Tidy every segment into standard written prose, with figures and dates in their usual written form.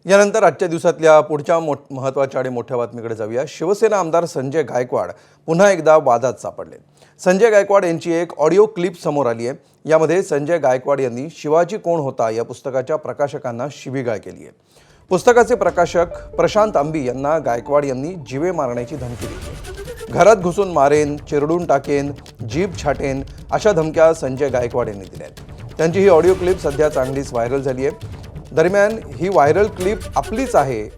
यानंतर आजच्या दिवसातल्या पुढच्या महत्त्वाच्या आणि मोठ्या बातमीकडे जाऊया। शिवसेना आमदार संजय गायकवाड पुन्हा एकदा वादात सापडले। संजय गायकवाड यांची एक ऑडिओ क्लिप समोर आली आहे। यामध्ये संजय गायकवाड यांनी शिवाजी कोण होता या पुस्तकाच्या प्रकाशकांना शिवीगाळ केली आहे। पुस्तकाचे प्रकाशक प्रशांत आंबी यांना गायकवाड यांनी जीवे मारण्याची धमकी दिली आहे। घरात घुसून मारेन, चिरडून टाकेन, जीभ छाटेन अशा धमक्या संजय गायकवाड यांनी दिल्या आहेत। त्यांची ही ऑडिओ क्लिप सध्या चांगलीच व्हायरल झाली आहे। दरम्यान ही व्हायरल क्लिप आपलीच आहे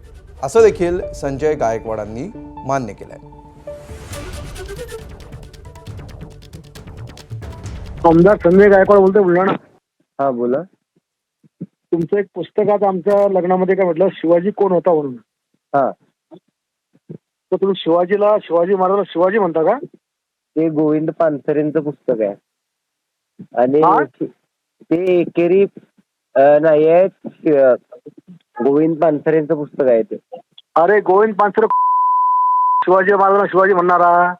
असं देखील संजय गायकवाडांनी मान्य केलंय। आमदार संजय गायकवाड बोलतोय बुलढाणा। हा बोला। तुमचं एक पुस्तकात आमच्या लग्नामध्ये काय म्हटलं, शिवाजी कोण होता म्हणून। हा, तर तुम्ही शिवाजी महाराजाला शिवाजी म्हणता का? ते गोविंद पानसरेंचं पुस्तक आहे आणि हा? ते एकेरी नाही आहे, गोविंद पानसरेंचं पुस्तक आहे ते। अरे गोविंद पानसरे शिवाजी महाराजाला शिवाजी म्हणणारा।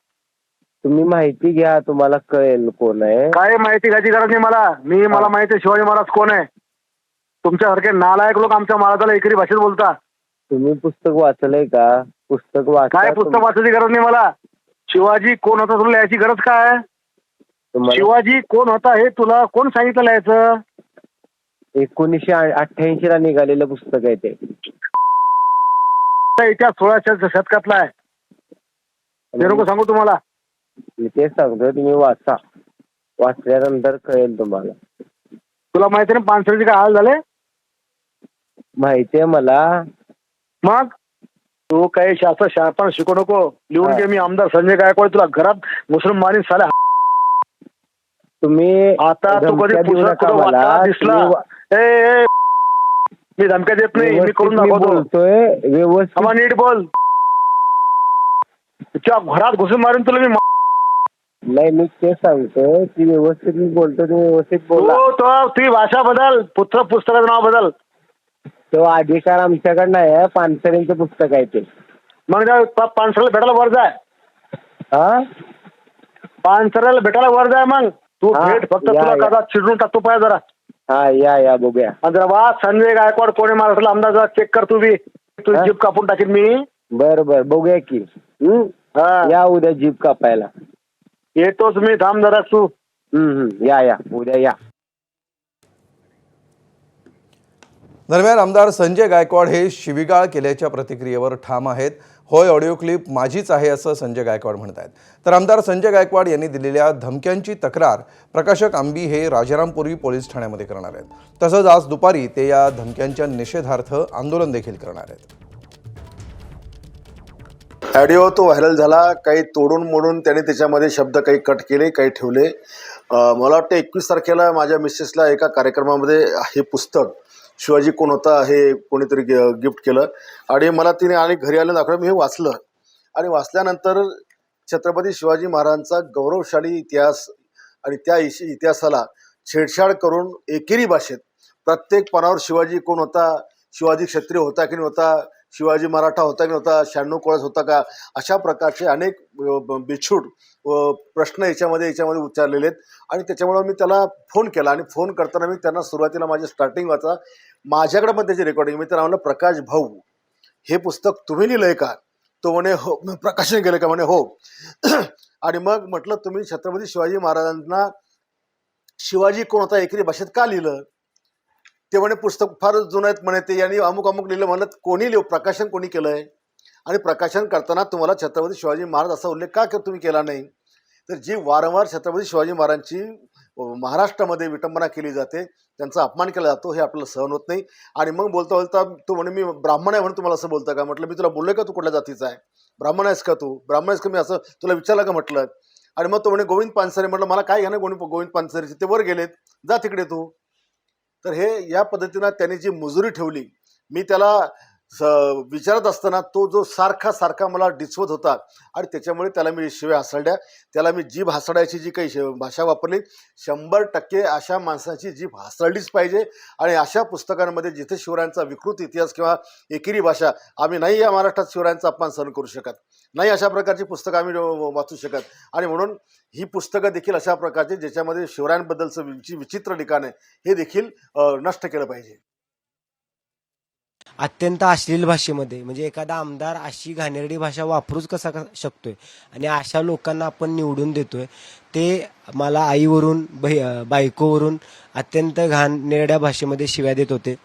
तुम्ही माहिती घ्या, तुम्हाला कळेल कोण आहे। काय माहिती घ्यायची गरज नाही मला माहिती आहे शिवाजी महाराज कोण आहे। तुमच्यासारखे नालायक लोक आमच्या महाराजाला एकेरी भाषेत बोलता। तुम्ही पुस्तक वाचलंय का? पुस्तक काय पुस्तक वाचायची गरज नाही मला। शिवाजी कोण होता तुला लिहायची गरज काय? शिवाजी कोण होता हे तुला कोण सांगितलं लिहायचं? 1988 ला निघालेलं पुस्तक आहे ते। इतिहास 16व्या शतकातला आहे। ते नको सांगू तुम्हाला। मी तेच सांगतोय, तुम्ही वाचा, वाचल्यानंतर कळेल तुम्हाला। तुला माहिती ना पानसरेचे काय हाल झाले? माहिती आहे मला। मग तू काही शासन शिकू नको। लिहून घे, मी आमदार संजय गायकवाड तुला घरात घुसून मारीन साल्या। तुम्ही आता तू कधी पुस्तक वाचताना दिसला? ए, मी धमक्या देत नाही, मी करून दाखवतो। बोलतोय व्यवस्थित, नीट बोल। तुझ्या घरात घुसून मारून तुला मी नाही, मी ते सांगतोय की व्यवस्थित मी बोलतो, तुम्ही व्यवस्थित बोला। तुझी भाषा बदल, पुस्तकाचं नाव बदल। तो अधिकार आमच्याकडे नाही आहे, पानसरेंचं पुस्तक आहे ते। मग पानसरेला भेटायला वर जाय। हा, पानसरेला भेटायला वर जाय। मग तू भेट, फक्त तुला कदा चिडून टाकतो पाय जरा। हा, या बघूया। जरा वा संजय गायकवाड कोणी महाराष्ट्राला आमदार जरा चेक कर तू बी। तुझी जीभ कापून टाकीन मी। बर बघूया की। या उद्या जीभ कापायला येतोच मी, थांब जरा तू। या उद्या या। दरम्यान आमदार संजय गायकवाड हे शिवीगाळ केल्याच्या प्रतिक्रियेवर ठाम आहेत। होय, ऑडिओ क्लिप माझीच आहे असं संजय गायकवाड म्हणत आहेत। तर आमदार संजय गायकवाड यांनी दिलेल्या धमक्यांची तक्रार प्रकाशक आंबी हे राजारामपुरी पोलीस ठाण्यामध्ये करणार आहेत। तसंच आज दुपारी ते या धमक्यांच्या निषेधार्थ आंदोलन देखील करणार आहेत। ऑडिओ तो व्हायरल झाला, काही तोडून मोडून त्याने त्याच्यामध्ये शब्द काही कट केले, काही ठेवले। मला वाटतं 21 तारखेला माझ्या मिसेसला एका कार्यक्रमामध्ये हे पुस्तक शिवाजी कोण होता हे कोणीतरी गिफ्ट केलं आणि मला तिने आणि घरी आलं दाखवलं। मी हे वाचलं आणि वाचल्यानंतर छत्रपती शिवाजी महाराजांचा गौरवशाली इतिहास आणि त्या इतिहासाला छेडछाड करून एकेरी भाषेत प्रत्येक पानावर शिवाजी कोण होता, शिवाजी क्षत्रिय होता की नव्हता, शिवाजी मराठा होता की नव्हता, 96 कोळस होता का, अशा प्रकारचे अनेक बिछूट प्रश्न याच्यामध्ये उच्चारलेले आहेत। आणि त्याच्यामुळे मी त्याला फोन केला आणि फोन करताना मी त्यांना सुरुवातीला माझे स्टार्टिंग वाचा, माझ्याकडे पण त्याची रेकॉर्डिंग, मी त्यांना म्हणलं प्रकाश भाऊ हे पुस्तक तुम्ही लिहिलंय का? तो म्हणे हो। प्रकाशन केलं का? म्हणे हो। आणि मग म्हटलं तुम्ही छत्रपती शिवाजी महाराजांना शिवाजी कोण होता एकेरी भाषेत का लिहिलं? ते म्हणे पुस्तक फार जुनं आहेत म्हणे, ते यांनी अमुक लिहिलं। म्हणलं कोणी प्रकाशन कोणी केलंय? आणि प्रकाशन करताना तुम्हाला छत्रपती शिवाजी महाराज असा उल्लेख का तुम्ही केला नाही? तर जी वारंवार छत्रपती शिवाजी महाराजांची महाराष्ट्रामध्ये विटंबना केली जाते, त्यांचा अपमान केला जातो, हे आपल्याला सहन होत नाही। आणि मग बोलता तो म्हणे मी ब्राह्मण आहे म्हणून तुम्हाला असं बोलता का? म्हटलं मी तुला बोललोय का तू कुठल्या जातीचा आहे? ब्राह्मण आहेस का तू? ब्राह्मण आहेस का? मी असं तुला विचारलं का म्हटलं? आणि मग तो म्हणे गोविंद पानसरे। म्हटलं मला काय घ्या ना गोविंद पानसरेचे, ते वर गेलेत, जा तिकडे तू। तर हे या पद्धतीनं त्यांनी जी मुजुरी ठेवली, मी त्याला विचारत असताना तो जो सारखा मला डिसवत होता आणि त्याच्यामुळे त्याला मी शिव्या हासड्या, त्याला मी जीभ हासडायची जी काही भाषा वापरली, 100% अशा माणसाची जीभ हासडलीच पाहिजे। आणि अशा पुस्तकांमध्ये जिथे शिवरायांचा विकृत इतिहास किंवा एकेरी भाषा, आम्ही नाही या महाराष्ट्रात शिवरायांचा अपमान सहन करू शकत नाही, अशा प्रकारची पुस्तकं आम्ही वाचू शकत। आणि म्हणून ही पुस्तकं देखील अशा प्रकारची ज्याच्यामध्ये शिवरायांबद्दलचं विचित्र लिखाण आहे हे देखील नष्ट केलं पाहिजे। अत्यंत अश्लील भाषेमध्ये, म्हणजे एखादा आमदार अशी घाणेरडी भाषा वापरूच कसा शकतोय आणि अशा लोकांना आपण निवडून देतोय, ते मला आईवरून बायकोवरून अत्यंत घाणेरड्या भाषेमध्ये शिव्या देत होते.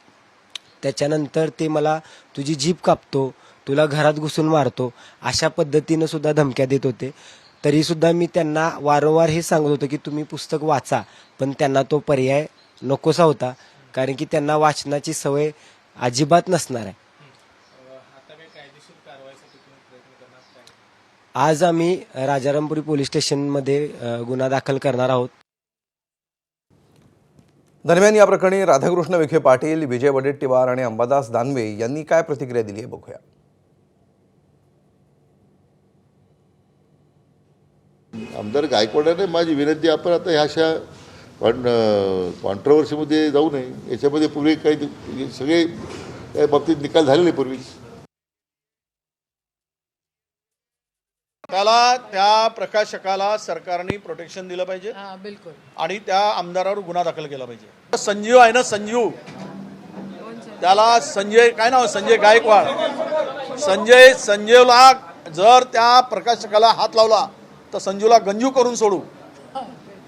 त्याच्यानंतर ते मला तुझी जीभ कापतो, तुला घरात घुसून मारतो, अशा पद्धतीनं सुद्धा धमक्या देत होते. तरी सुद्धा मी त्यांना वारंवार हे सांगत होतो की तुम्ही पुस्तक वाचा, पण त्यांना तो पर्याय नकोसा होता, कारण की त्यांना वाचनाची सवय अजिबात नसणार आहे. आज आम्ही राजारामपुरी पोलीस स्टेशनमध्ये गुन्हा दाखल करणार आहोत. दरम्यान या प्रकरणी राधाकृष्ण विखे पाटील, विजय वडेट्टीवार आणि अंबादास दानवे यांनी काय प्रतिक्रिया दिली आहे बघूया. आमदार गायकवाडांना माझी विनंती, आपण आता ह्या अशा कॉन्ट्रोवर्सीमध्ये जाऊ नये. याच्यामध्ये पूर्वी काही सगळे त्या बाबतीत निकाल झालेले पूर्वीच. त्याला त्या प्रकाशकाला सरकारने प्रोटेक्शन दिलं पाहिजे बिलकुल. आणि त्या आमदारावर गुन्हा दाखल केला पाहिजे. संजीव आहे ना, संजीव, त्याला संजय काय नाव, संजय गायकवाड, संजीवला जर त्या प्रकाशकाला हात लावला तर संजूला गंजू करून सोडू,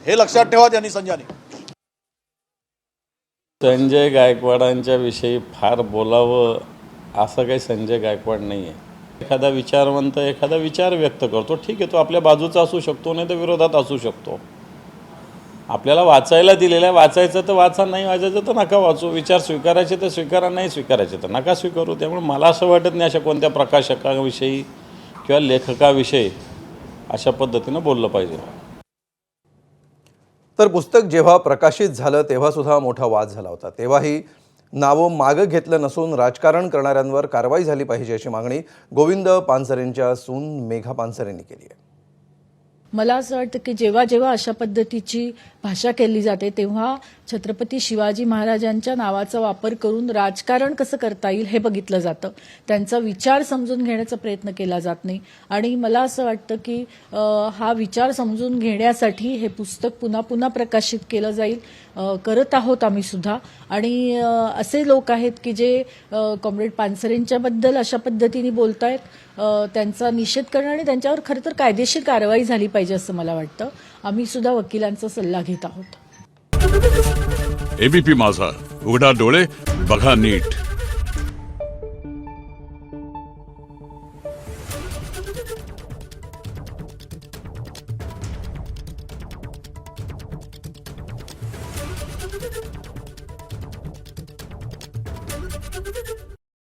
हे लक्षात ठेवा त्यांनी संजयने. संजय गायकवाडांच्या विषयी फार बोलावं असं काही संजय गायकवाड नाही आहे. एखादा विचारवंत एखादा विचार व्यक्त करतो, ठीक आहे, तो आपल्या बाजूचा असू शकतो, नाही तर विरोधात असू शकतो. आपल्याला वाचायला दिलेलं आहे, वाचायचं तर वाचा, नाही वाचायचं तर नका वाचू. विचार स्वीकारायचे तर स्वीकारा, नाही स्वीकारायचे तर नका स्वीकारू. त्यामुळे मला असं वाटत नाही अशा कोणत्या प्रकाशकाविषयी किंवा लेखकाविषयी अशा पद्धतीनं बोललं पाहिजे. तर पुस्तक जेव्हा प्रकाशित झालं तेव्हा सुद्धा मोठा वाद झाला होता. तेव्हाही नावं मागं घेतलं नसून राजकारण करणाऱ्यांवर कारवाई झाली पाहिजे अशी मागणी गोविंद पानसरेंच्या सून मेघा पानसरेंनी केली आहे. मला असं वाटतं की जेव्हा जेव्हा अशा पद्धतीची भाषा केली जाते तेव्हा छत्रपती शिवाजी महाराजांच्या नावाचा वापर करून राजकारण कसं करता येईल हे बघितलं जातं. त्यांचा विचार समजून घेण्याचा प्रयत्न केला जात नाही. आणि मला असं वाटतं की हा विचार समजून घेण्यासाठी हे पुस्तक पुन्हा पुन्हा प्रकाशित केलं जाईल. करत आहोत आम्ही सुद्धा. आणि असे लोक आहेत की जे कॉम्रेड पानसरेंच्याबद्दल अशा पद्धतीने बोलतायत, त्यांचा निषेध करणं आणि त्यांच्यावर खरं तर कायदेशीर कारवाई झाली पाहिजे असं मला वाटतं. आम्ही सुद्धा वकिलांचा सल्ला घेत आहोत. एबीपी माझा, उघडा डोळे बघा नीट.